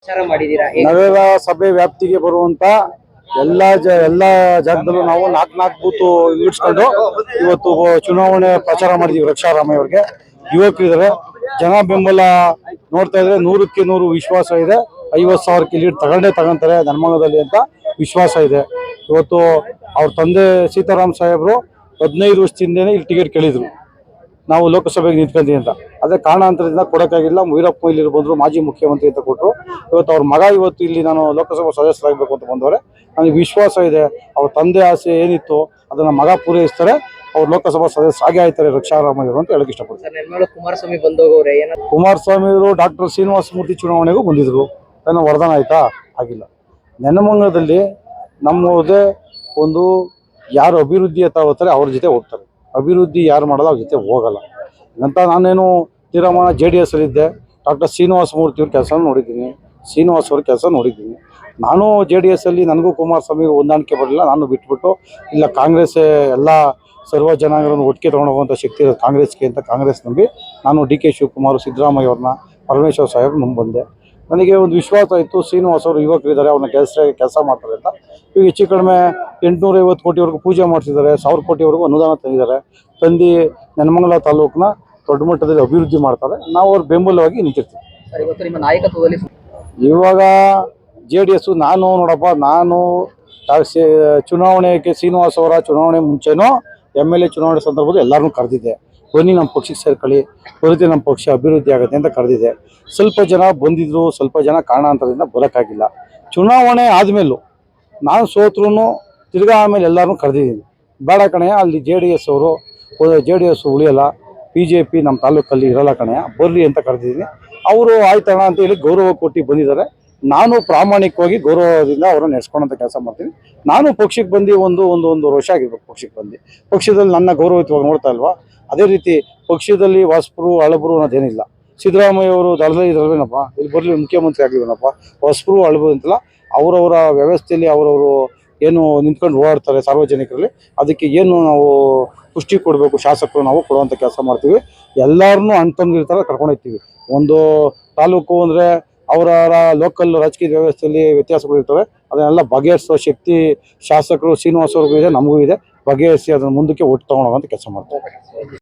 ಪ್ರಚಾರ ಮಾಡಿದೀರಾ? ನಗರ ಸಭೆ ವ್ಯಾಪ್ತಿಗೆ ಬರುವಂತ ಎಲ್ಲ ಜಾಗದಲ್ಲೂ ನಾವು ನಾಲ್ಕು ಬೂತು ಇಳಿಸ್ಕೊಂಡು ಇವತ್ತು ಚುನಾವಣೆ ಪ್ರಚಾರ ಮಾಡಿದೀವಿ. ರಕ್ಷಾರಾಮಯ್ಯ ಅವರಿಗೆ ಯುವಕರಿದ್ದಾರೆ, ಜನ ಬೆಂಬಲ ನೋಡ್ತಾ ಇದ್ರೆ 100ಕ್ಕೆ 100 ವಿಶ್ವಾಸ ಇದೆ. 50,000 ಲೀಡ್ ತಗೊಂತಾರೆ ಧರ್ಮಂಗದಲ್ಲಿ ಅಂತ ವಿಶ್ವಾಸ ಇದೆ. ಇವತ್ತು ಅವ್ರ ತಂದೆ ಸೀತಾರಾಮ್ ಸಾಹೇಬರು 15 ವರ್ಷದಿಂದನೇ ಇಲ್ಲಿ ಟಿಕೆಟ್ ಕೇಳಿದ್ರು, ನಾವು ಲೋಕಸಭೆಗೆ ನಿಂತ್ಕೊಂತೀವಿ ಅಂತ. ಅದೇ ಕಾರಣಾಂತರದಿಂದ ಕೊಡೋಕ್ಕಾಗಿಲ್ಲ. ವೀರಪ್ಪ ಇಲ್ಲಿ ಬಂದರು, ಮಾಜಿ ಮುಖ್ಯಮಂತ್ರಿ ಅಂತ ಕೊಟ್ಟರು. ಇವತ್ತು ಅವ್ರ ಮಗ ಇವತ್ತು ಇಲ್ಲಿ ನಾನು ಲೋಕಸಭಾ ಸದಸ್ಯರಾಗಬೇಕು ಅಂತ ಬಂದವರೆ. ನನಗೆ ವಿಶ್ವಾಸ ಇದೆ, ಅವ್ರ ತಂದೆ ಆಸೆ ಏನಿತ್ತು ಅದನ್ನು ಮಗ ಪೂರೈಸ್ತಾರೆ. ಅವ್ರು ಲೋಕಸಭಾ ಸದಸ್ಯರಾಗಿ ಆಯ್ತಾರೆ ರಕ್ಷಾರಾಮಯ್ಯವರು ಅಂತ ಹೇಳಕ್ಕೆ ಇಷ್ಟಪಡ್ತಾರೆ. ಕುಮಾರಸ್ವಾಮಿ ಬಂದೋಗವ್ರೆ, ಕುಮಾರಸ್ವಾಮಿ ಅವರು ಡಾಕ್ಟರ್ ಶ್ರೀನಿವಾಸ ಮೂರ್ತಿ ಚುನಾವಣೆಗೂ ಬಂದಿದ್ರು, ಏನೋ ವರದಾನ ಆಯ್ತಾ? ಆಗಿಲ್ಲ. ನೆನಮಂಗಲದಲ್ಲಿ ನಮ್ಮದೇ ಒಂದು ಯಾರು ಅಭಿವೃದ್ಧಿ ಅಂತ ಹೋಗ್ತಾರೆ ಅವ್ರ ಜೊತೆ ಹೋಗ್ತಾರೆ, ಅಭಿವೃದ್ಧಿ ಯಾರು ಮಾಡಲ್ಲ ಅವ್ರ ಜೊತೆ ಹೋಗಲ್ಲ ಅಂತ. ನಾನೇನು ತೀರ್ಮಾನ JDS ಅಲ್ಲಿದ್ದೆ, ಡಾಕ್ಟರ್ ಶ್ರೀನಿವಾಸ ಮೂರ್ತಿ ಅವ್ರ ಕೆಲಸ ನೋಡಿದ್ದೀನಿ, ಶ್ರೀನಿವಾಸ್ ಅವ್ರ ಕೆಲಸ ನೋಡಿದ್ದೀನಿ. ನಾನು JDS ಅಲ್ಲಿ ನನಗೂ ಕುಮಾರಸ್ವಾಮಿಗೂ ಹೊಂದಾಣಿಕೆ ಬರಲಿಲ್ಲ, ನಾನು ಬಿಟ್ಬಿಟ್ಟು ಇಲ್ಲ ಕಾಂಗ್ರೆಸ್ ಎಲ್ಲ ಸರ್ವ ಜನಾಂಗಗಳನ್ನು ಒಟ್ಟಿಗೆ ತೊಗೊಂಡೋಗುವಂಥ ಶಕ್ತಿ ಇರೋದು ಕಾಂಗ್ರೆಸ್ಗೆ ಅಂತ ಕಾಂಗ್ರೆಸ್ ನಂಬಿ ನಾನು DK ಶಿವಕುಮಾರ್, ಸಿದ್ದರಾಮಯ್ಯ ಅವ್ರನ್ನ, ಪರಮೇಶ್ವರ್ ಸಾಹೇಬ್ ಬಂದೆ. ನನಗೆ ಒಂದು ವಿಶ್ವಾಸ ಇತ್ತು, ಶ್ರೀನಿವಾಸ್ ಅವರು ಯುವಕರಿದ್ದಾರೆ, ಅವ್ರನ್ನ ಕೆಲಸ ಮಾಡ್ತಾರೆ ಅಂತ. ಈಗ ಹೆಚ್ಚು ಕಡಿಮೆ 850 ಕೋಟಿವರೆಗೂ ಪೂಜೆ ಮಾಡ್ತಿದ್ದಾರೆ, 1000 ಕೋಟಿವರೆಗೂ ಅನುದಾನ ತಂದಿದ್ದಾರೆ. ತಂದು ನೆನಮಂಗಲ ತಾಲೂಕನ್ನ ದೊಡ್ಡ ಮಟ್ಟದಲ್ಲಿ ಅಭಿವೃದ್ಧಿ ಮಾಡ್ತಾರೆ. ನಾವು ಅವ್ರ ಬೆಂಬಲವಾಗಿ ನಿಂತಿರ್ತೀವಿ. ಇವತ್ತು ನಿಮ್ಮ ನಾಯಕತ್ವದಲ್ಲಿ ಇವಾಗ JDS ನಾನು ನೋಡಪ್ಪ, ನಾನು ಚುನಾವಣೆಗೆ ಶ್ರೀನಿವಾಸ್ ಅವರ ಚುನಾವಣೆ ಮುಂಚೆನೂ MLA ಚುನಾವಣೆ ಸಂದರ್ಭದಲ್ಲಿ ಎಲ್ಲರನ್ನೂ ಕರೆದಿದ್ದೆ, ಬನ್ನಿ ನಮ್ಮ ಪಕ್ಷಕ್ಕೆ ಸೇರ್ಕೊಳ್ಳಿ, ಬರುತ್ತೆ ನಮ್ಮ ಪಕ್ಷ ಅಭಿವೃದ್ಧಿ ಆಗುತ್ತೆ ಅಂತ ಕರೆದಿದ್ದೆ. ಸ್ವಲ್ಪ ಜನ ಬಂದಿದ್ರು, ಸ್ವಲ್ಪ ಜನ ಕಾರಣಾಂತರದಿಂದ ಬರೋಕ್ಕಾಗಿಲ್ಲ. ಚುನಾವಣೆ ಆದಮೇಲೂ ನಾನು ಸೋತ್ರೂ ತಿರ್ಗಾ ಆಮೇಲೆ ಎಲ್ಲರನ್ನೂ ಕರೆದಿದ್ದೀನಿ. ಬೇಡ ಕಣೆಯ, ಅಲ್ಲಿ JDS ಉಳಿಯಲ್ಲ, BJP ನಮ್ಮ ತಾಲೂಕಲ್ಲಿ ಇರಲ್ಲ ಕಣೆಯ, ಬರ್ರಿ ಅಂತ ಕರೆದಿದ್ದೀನಿ. ಅವರು ಆಯ್ತಣ್ಣ ಅಂತ ಹೇಳಿ ಗೌರವ ಕೊಟ್ಟು ಬಂದಿದ್ದಾರೆ. ನಾನು ಪ್ರಾಮಾಣಿಕವಾಗಿ ಗೌರವದಿಂದ ಅವರನ್ನು ನಡೆಸ್ಕೊಳ್ಳೋಂಥ ಕೆಲಸ ಮಾಡ್ತೀನಿ. ನಾನು ಪಕ್ಷಕ್ಕೆ ಬಂದು ಒಂದು ವರ್ಷ ಆಗಿರ್ಬೇಕು. ಪಕ್ಷಕ್ಕೆ ಬಂದು ಪಕ್ಷದಲ್ಲಿ ನನ್ನ ಗೌರವಯುತವಾಗಿ ನೋಡ್ತಾ ಇಲ್ವಾ? ಅದೇ ರೀತಿ ಪಕ್ಷದಲ್ಲಿ ಹೊಸಬರು ಹಳಬರು ಅನ್ನೋದೇನಿಲ್ಲ. ಸಿದ್ದರಾಮಯ್ಯ ಅವರು ದಳದಲ್ಲಿ ಇರಲ್ವೇನಪ್ಪ, ಇಲ್ಲಿ ಬರಲಿ ಮುಖ್ಯಮಂತ್ರಿ ಆಗಲಿವೇನಪ್ಪ, ಹೊಸಬರು ಹಳಬರು ಅಂತಲ್ಲ, ಅವರವರ ವ್ಯವಸ್ಥೆಯಲ್ಲಿ ಅವರವರು ಏನು ನಿಂತ್ಕೊಂಡು ಓಡಾಡ್ತಾರೆ ಸಾರ್ವಜನಿಕರಲ್ಲಿ, ಅದಕ್ಕೆ ಏನು ನಾವು ಪುಷ್ಟಿ ಕೊಡಬೇಕು ಶಾಸಕರು, ನಾವು ಕೊಡುವಂಥ ಕೆಲಸ ಮಾಡ್ತೀವಿ. ಎಲ್ಲರನ್ನೂ ಅಣ್ತಂದಿರ ಥರ ಕರ್ಕೊಂಡು ಹೋಗ್ತೀವಿ. ಒಂದು ತಾಲೂಕು ಅಂದರೆ ಅವರ ಲೋಕಲ್ ರಾಜಕೀಯ ವ್ಯವಸ್ಥೆಯಲ್ಲಿ ವ್ಯತ್ಯಾಸಗಳಿರ್ತವೆ, ಅದನ್ನೆಲ್ಲ ಬಗೆಹರಿಸೋ ಶಕ್ತಿ ಶಾಸಕರು ಶ್ರೀನಿವಾಸ್ ಅವ್ರಿಗೂ ಇದೆ, ನಮಗೂ ಇದೆ. ಬಗೆಹರಿಸಿ ಅದನ್ನು ಮುಂದಕ್ಕೆ ಒಟ್ಟು ತೊಗೊಂಡೋಗೋಂಥ ಕೆಲಸ ಮಾಡ್ತೀವಿ.